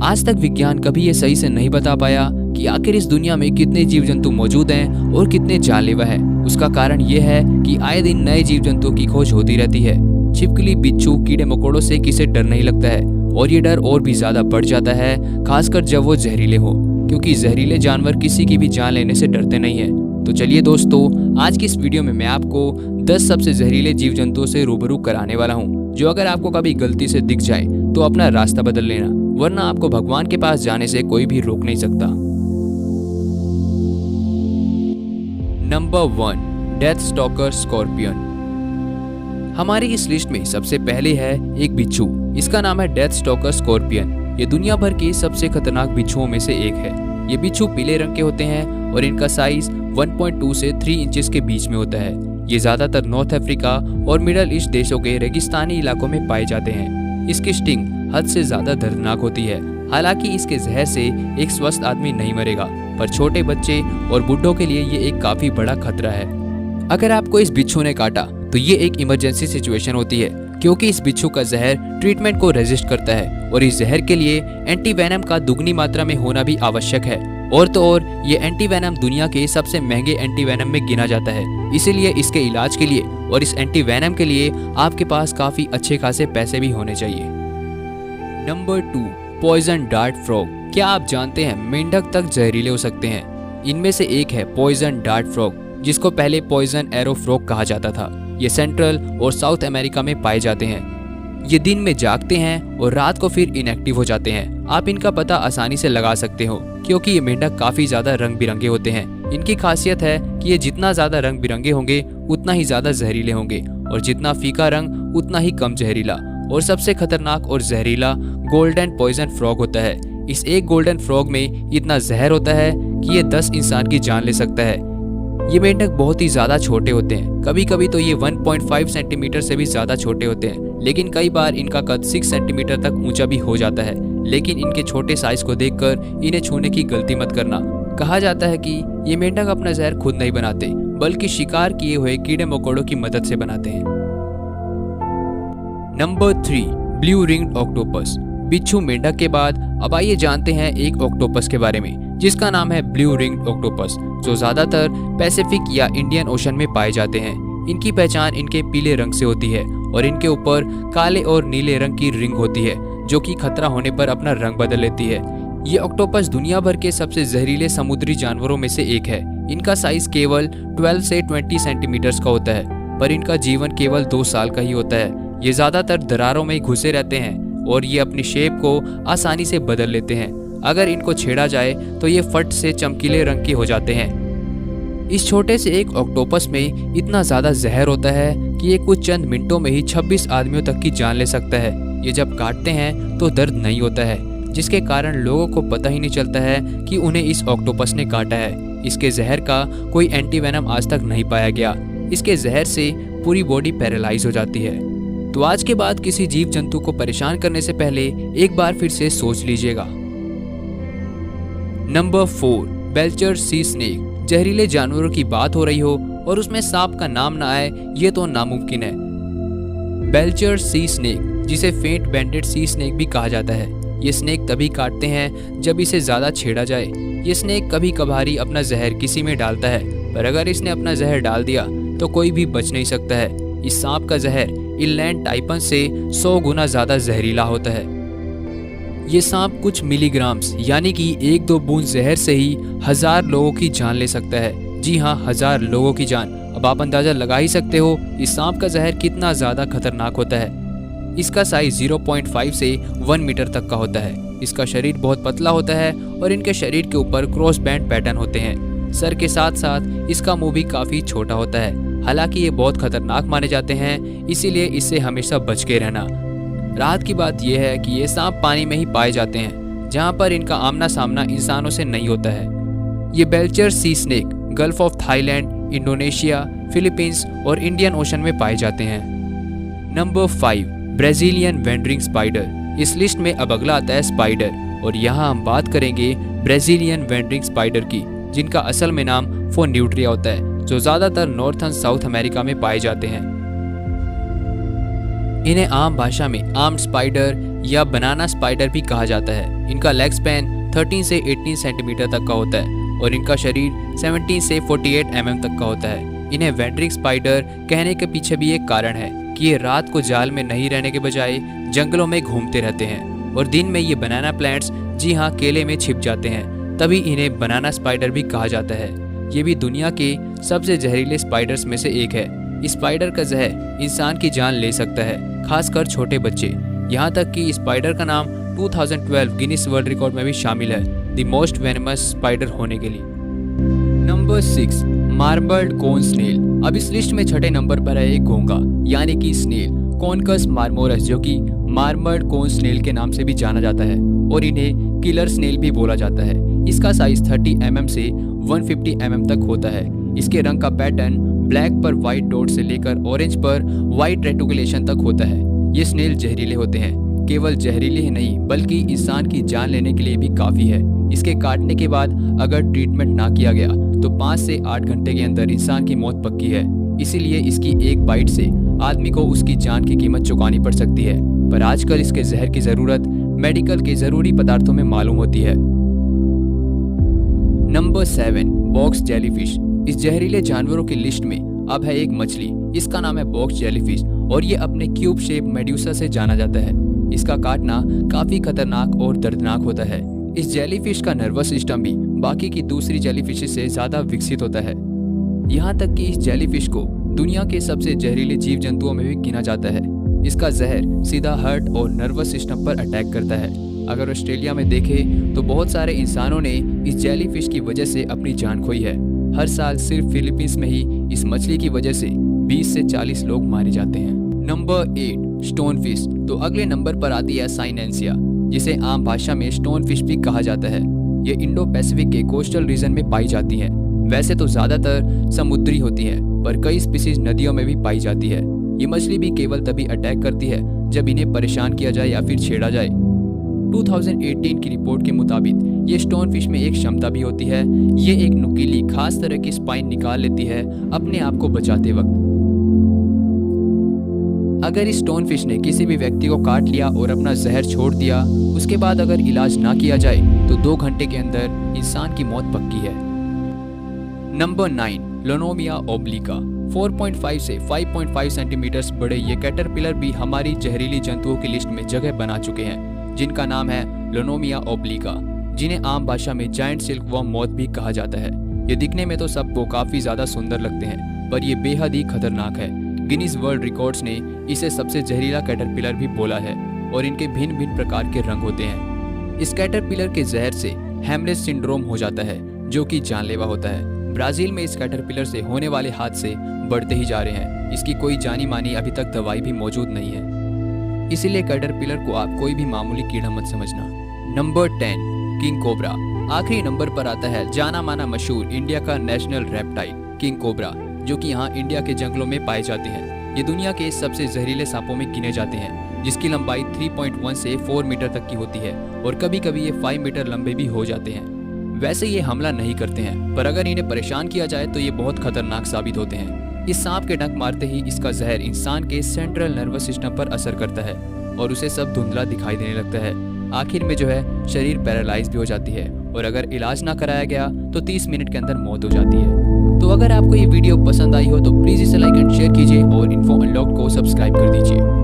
आज तक विज्ञान कभी ये सही से नहीं बता पाया कि आखिर इस दुनिया में कितने जीव जंतु मौजूद हैं और कितने जानलेवा हैं। उसका कारण ये है कि आए दिन नए जीव जंतुओं की खोज होती रहती है। छिपकली, बिच्छू, कीड़े मकोड़ों से किसे डर नहीं लगता है, और ये डर और भी ज्यादा बढ़ जाता है, खासकर जब वो जहरीले हो, क्योंकि जहरीले जानवर किसी की भी जान लेने से डरते नहीं है। तो चलिए दोस्तों, आज की इस वीडियो में मैं आपको 10 सबसे जहरीले जीव जंतुओं से रूबरू कराने वाला हूँ, जो अगर आपको कभी गलती से दिख जाए तो अपना रास्ता बदल लेना, वरना आपको भगवान के पास जाने से कोई भी रोक नहीं सकता। Number 1, death stalker scorpion. हमारी इस लिस्ट में सबसे पहले है एक बिच्छू। इसका नाम है डेथ स्टॉकर स्कॉर्पियन। ये दुनिया भर के सबसे खतरनाक बिच्छुओं में से एक है। ये बिच्छू पीले रंग के होते हैं और इनका साइज 1.2 से 3 इंचेस के बीच में होता है। ये ज्यादातर नॉर्थ अफ्रीका और मिडल ईस्ट देशों के रेगिस्तानी इलाकों में पाए जाते हैं। इसकी स्टिंग हद से ज्यादा दर्दनाक होती है। हालांकि इसके जहर से एक स्वस्थ आदमी नहीं मरेगा, पर छोटे बच्चे और बूढ़ों के लिए ये एक काफी बड़ा खतरा है। अगर आपको इस बिच्छू ने काटा तो ये एक इमरजेंसी सिचुएशन होती है, क्योंकि इस बिच्छू का जहर ट्रीटमेंट को रेजिस्ट करता है और इस जहर के लिए एंटीवेनम का दुगनी मात्रा में होना भी आवश्यक है। और तो और ये एंटीवेनम दुनिया के सबसे महंगे एंटीवेनम में गिना जाता है। इसीलिए इसके इलाज के लिए और इस एंटीवेनम के लिए आपके पास काफी अच्छे खासे पैसे भी होने चाहिए। Number 2, poison dart frog. क्या आप जानते हैं मेंढक तक जहरीले हो सकते हैं? इनमें से एक है पॉइजन डार्ट फ्रॉग, जिसको पहले पॉइजन एरो फ्रॉग कहा जाता था। ये सेंट्रल और साउथ अमेरिका में पाए जाते हैं। ये दिन में जागते हैं और रात को फिर इनएक्टिव हो जाते हैं। आप इनका पता आसानी से लगा सकते हो, क्योंकि ये मेंढक काफी ज्यादा रंग बिरंगे होते हैं। इनकी खासियत है कि ये जितना ज्यादा रंग बिरंगे होंगे उतना ही ज्यादा जहरीले होंगे, और जितना फीका रंग उतना ही कम जहरीला। और सबसे खतरनाक और जहरीला गोल्डन पॉइजन फ्रॉग होता है। इस एक गोल्डन फ्रॉग में इतना जहर होता है कि ये 10 इंसान की जान ले सकता है। ये मेंढक बहुत ही ज्यादा छोटे होते हैं। कभी कभी तो ये 1.5 सेंटीमीटर से भी ज्यादा छोटे होते हैं, लेकिन कई बार इनका कद 6 सेंटीमीटर तक ऊंचा भी हो जाता है। लेकिन इनके छोटे साइज को देखकर इन्हें छूने की गलती मत करना। कहा जाता है कि ये मेंढक अपना जहर खुद नहीं बनाते, बल्कि शिकार किए हुए कीड़े मकोड़ों की मदद से बनाते हैं। Number 3, blue ringed octopus. बिच्छू मेंढक के बाद अब आइए जानते हैं एक ऑक्टोपस के बारे में, जिसका नाम है ब्लू रिंग्ड ऑक्टोपस, जो ज्यादातर पैसिफिक या इंडियन ओशन में पाए जाते हैं। इनकी पहचान इनके पीले रंग से होती है और इनके ऊपर काले और नीले रंग की रिंग होती है, जो कि खतरा होने पर अपना रंग बदल लेती है। ये ऑक्टोपस दुनिया भर के सबसे जहरीले समुद्री जानवरों में से एक है। इनका साइज केवल 12 से 20 सेंटीमीटर का होता है, पर इनका जीवन केवल 2 साल का ही होता है। ये ज्यादातर दरारों में घुसे रहते हैं और ये अपनी शेप को आसानी से बदल लेते हैं। अगर इनको छेड़ा जाए तो ये फट से चमकीले रंग के हो जाते हैं। इस छोटे से एक ऑक्टोपस में इतना ज्यादा जहर होता है कि ये कुछ चंद मिनटों में ही 26 आदमियों तक की जान ले सकता है। ये जब काटते हैं तो दर्द नहीं होता है, जिसके कारण लोगों को पता ही नहीं चलता है कि उन्हें इस ऑक्टोपस ने काटा है। इसके जहर का कोई एंटीवेनम आज तक नहीं पाया गया। इसके जहर से पूरी बॉडी पैरालाइज हो जाती है। तो आज के बाद किसी जीव जंतु को परेशान करने से पहले एक बार फिर से सोच लीजिएगा। नंबर 4, बेल्चर सी स्नेक। जहरीले जानवरों की बात हो रही हो और उसमें सांप का नाम ना आए, ये तो नामुमकिन है। बेल्चर सी स्नेक, जिसे फेंट बैंडेड सी स्नेक भी कहा जाता है, ये स्नेक तभी काटते हैं जब इसे ज्यादा छेड़ा जाए। ये स्नेक कभी कभारी अपना जहर किसी में डालता है, पर अगर इसने अपना जहर डाल दिया तो कोई भी बच नहीं सकता है। इस सांप का जहर इनलैंड टाइपन से 100 गुना ज्यादा जहरीला होता है। ये सांप कुछ मिलीग्राम्स यानी कि 1-2 बूंद जहर से ही 1000 लोगों की जान ले सकता है। जी हाँ, 1000 लोगों की जान। अब आप अंदाजा लगा ही सकते हो इस सांप का जहर कितना ज्यादा खतरनाक होता है। इसका साइज 0.5 से 1 मीटर तक का होता है। इसका शरीर बहुत पतला होता है और इनके शरीर के ऊपर क्रॉस बैंड पैटर्न होते हैं। सर के साथ साथ इसका मुंह भी काफी छोटा होता है। हालांकि ये बहुत खतरनाक माने जाते हैं, इसीलिए इससे हमेशा बच के रहना। राहत की बात यह है कि ये सांप पानी में ही पाए जाते हैं, जहां पर इनका आमना सामना इंसानों से नहीं होता है। ये Belcher C snake gulf of Thailand, Indonesia, Philippines और इंडियन ओशन में पाए जाते हैं। Number 5, Brazilian wandering spider. इस लिस्ट में अब अगला आता है स्पाइडर, और यहाँ हम बात करेंगे ब्राजीलियन वेंडरिंग स्पाइडर की, जिनका असल में नाम फोन्यूट्रिया होता है, जो ज्यादातर नॉर्थ एंड साउथ अमेरिका में पाए जाते हैं। इन्हें आम भाषा में आर्म्ड स्पाइडर या बनाना स्पाइडर भी कहा जाता है। इनका लेग स्पैन 13 से 18 सेंटीमीटर तक का होता है और इनका शरीर 17 से 48 mm तक का होता है। इन्हें वेंड्रिक स्पाइडर कहने के पीछे भी एक कारण है कि ये रात को जाल में नहीं रहने के बजाय जंगलों में घूमते रहते हैं और दिन में ये बनाना प्लांट्स, जी हाँ, केले में छिप जाते हैं, तभी इन्हें बनाना स्पाइडर भी कहा जाता है। ये भी दुनिया के सबसे जहरीले स्पाइडर्स में से एक है। इस स्पाइडर का जहर इंसान की जान ले सकता है, खासकर छोटे बच्चे। यहाँ तक कि इस स्पाइडर का नाम 2012 गिनीज वर्ल्ड रिकॉर्ड में भी शामिल है द मोस्ट वेनमस स्पाइडर होने के लिए। नंबर 6, मार्बल्ड कोन स्नेल। अब इस लिस्ट में छठे नंबर पर है एक घोंघा यानी कि स्नेल, कॉनकस मार्मोरस, जो कि मार्बल्ड कोन स्नेल के नाम से भी जाना जाता है और इन्हें किलर स्नेल भी बोला जाता है। इसका साइज 30 mm से 150 mm तक होता है। इसके रंग का पैटर्न ब्लैक पर व्हाइट डॉट से लेकर ऑरेंज पर व्हाइट रेटिकुलेशन तक होता है। ये स्नेल जहरीले होते हैं, केवल जहरीले ही नहीं बल्कि इंसान की जान लेने के लिए भी काफी है। इसके काटने के बाद अगर ट्रीटमेंट ना किया गया तो 5 से 8 घंटे के अंदर इंसान की मौत पक्की है। इसीलिए इसकी एक बाइट से आदमी को उसकी जान की कीमत चुकानी पड़ सकती है। पर आजकल इसके जहर की जरूरत मेडिकल के जरूरी पदार्थों में मालूम होती है। Number 7, box jellyfish. इस जहरीले जानवरों की लिस्ट में अब है एक मछली, इसका नाम है बॉक्स जेलीफिश और ये अपने क्यूब शेप मेड्यूसा से जाना जाता है। इसका काटना काफी खतरनाक और दर्दनाक होता है। इस जेलीफिश का नर्वस सिस्टम भी बाकी की दूसरी जेलीफिश से ज्यादा विकसित होता है। यहाँ तक कि इस जेलीफिश को दुनिया के सबसे जहरीले जीव जंतुओं में भी गिना जाता है। इसका जहर सीधा हार्ट और नर्वस सिस्टम पर अटैक करता है। अगर ऑस्ट्रेलिया में देखें तो बहुत सारे इंसानों ने इस जेलीफिश की वजह से अपनी जान खोई है। हर साल सिर्फ फिलीपींस में ही इस मछली की वजह से 20 से 40 लोग मारे जाते हैं। Number 8, stone fish. तो अगले नंबर पर आती है साइनेंसिया, जिसे आम भाषा में स्टोन फिश भी कहा जाता है। ये इंडो पैसिफिक के कोस्टल रीजन में पाई जाती हैं। वैसे तो ज्यादातर समुद्री होती हैं, पर कई स्पीसीज नदियों में भी पाई जाती है। ये मछली भी केवल तभी अटैक करती है जब इन्हें परेशान किया जाए या फिर छेड़ा जाए। 2018 की रिपोर्ट के मुताबिक ये स्टोन फिश में एक क्षमता भी होती है। ये एक नुकीली खास तरह की स्पाइन निकाल लेती है अपने आप को बचाते वक्त। अगर इस स्टोन फिश ने किसी भी व्यक्ति को काट लिया और अपना जहर छोड़ दिया, उसके बाद अगर इलाज ना किया जाए तो 2 घंटे के अंदर इंसान की मौत पक्की है। नंबर 9, लोनोमिया ओब्लिका। 4.5 से 5.5 सेंटीमीटर बड़े ये कैटरपिलर भी हमारी जहरीली जंतुओं की लिस्ट में जगह बना चुके हैं, जिनका नाम है लोनोमिया ओब्लिका, जिन्हें आम भाषा में जायंट सिल्क वर्म मॉथ भी कहा जाता है। ये दिखने में तो सबको काफी ज्यादा सुंदर लगते हैं, पर ये बेहद ही खतरनाक है। गिनीज वर्ल्ड रिकॉर्ड्स ने इसे सबसे जहरीला कैटरपिलर भी बोला है और इनके भिन्न भिन्न प्रकार के रंग होते हैं। इस कैटरपिलर के जहर से हेमरेज सिंड्रोम हो जाता है, जो कि जानलेवा होता है। ब्राजील में इस कैटरपिलर से होने वाले हादसे बढ़ते ही जा रहे हैं। इसकी कोई जानी मानी अभी तक दवाई भी मौजूद नहीं है, इसीलिए कैटरपिलर को आप कोई भी मामूली कीड़ा मत समझना। Number 10, king cobra. आखिरी नंबर पर आता है जाना माना मशहूर इंडिया का नेशनल रेप्टाइल किंग कोबरा, जो कि यहाँ इंडिया के जंगलों में पाए जाते हैं। ये दुनिया के सबसे जहरीले सांपों में गिने जाते हैं, जिसकी लंबाई 3.1 से 4 मीटर तक की होती है और कभी कभी ये 5 मीटर लंबे भी हो जाते हैं। वैसे ये हमला नहीं करते हैं, पर अगर इन्हें परेशान किया जाए तो ये बहुत खतरनाक साबित होते हैं। इस सांप के डंक मारते ही इसका जहर इंसान के सेंट्रल नर्वस सिस्टम पर असर करता है और उसे सब धुंधला दिखाई देने लगता है। आखिर में जो है शरीर पैरालाइज भी हो जाती है और अगर इलाज ना कराया गया तो 30 मिनट के अंदर मौत हो जाती है। तो अगर आपको ये वीडियो पसंद आई हो तो प्लीज़ इसे लाइक एंड शेयर कीजिए और इन्फो अनलॉक्ड को सब्सक्राइब कर दीजिए।